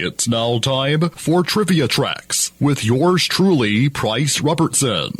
It's now time for Trivia Tracks with yours truly, Price Robertson.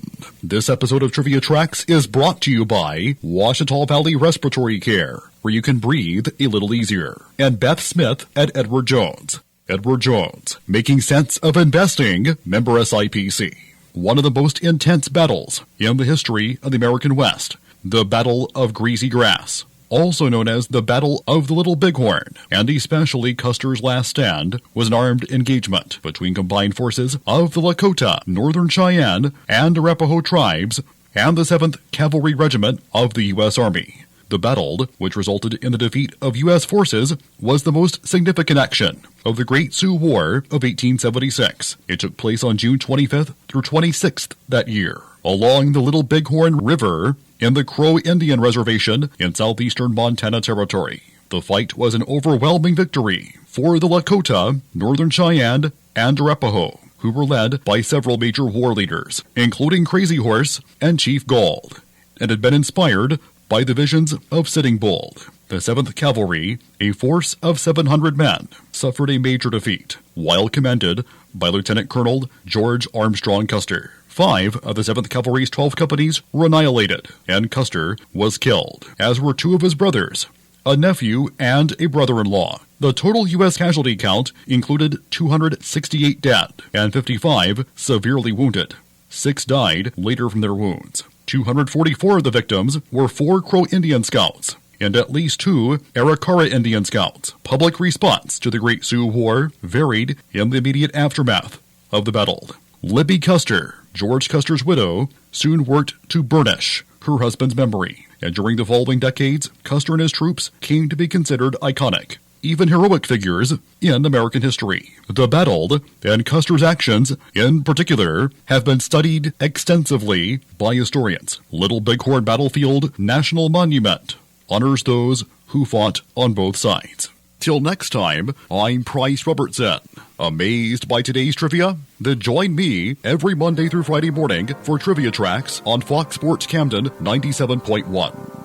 This episode of Trivia Tracks is brought to you by Ouachita Valley Respiratory Care, where you can breathe a little easier, and Beth Smith at Edward Jones. Edward Jones, making sense of investing, member SIPC. One of the most intense battles in the history of the American West, the Battle of Greasy Grass, also known as the Battle of the Little Bighorn, and especially Custer's last stand, was an armed engagement between combined forces of the Lakota, Northern Cheyenne, and Arapaho tribes, and the 7th Cavalry Regiment of the U.S. Army. The battle, which resulted in the defeat of U.S. forces, was the most significant action of the Great Sioux War of 1876. It took place on June 25th through 26th that year, along the Little Bighorn River in the Crow Indian Reservation in southeastern Montana Territory. The fight was an overwhelming victory for the Lakota, Northern Cheyenne, and Arapaho, who were led by several major war leaders, including Crazy Horse and Chief Galt, and had been inspired by the visions of Sitting Bull. The 7th Cavalry, a force of 700 men, suffered a major defeat, while commanded by Lieutenant Colonel George Armstrong Custer. 5 of the 7th Cavalry's 12 companies were annihilated, and Custer was killed, as were 2 of his brothers, a nephew and a brother-in-law. The total U.S. casualty count included 268 dead and 55 severely wounded. 6 died later from their wounds. 244 of the victims were 4 Crow Indian Scouts and at least 2 Arikara Indian Scouts. Public response to the Great Sioux War varied in the immediate aftermath of the battle. Libby Custer, George Custer's widow, soon worked to burnish her husband's memory, and during the following decades, Custer and his troops came to be considered iconic, even heroic figures in American history. The battle, and Custer's actions in particular, have been studied extensively by historians. Little Bighorn Battlefield National Monument honors those who fought on both sides. Till next time, I'm Price Robertson. Amazed by today's trivia? Then join me every Monday through Friday morning for Trivia Tracks on Fox Sports Camden 97.1.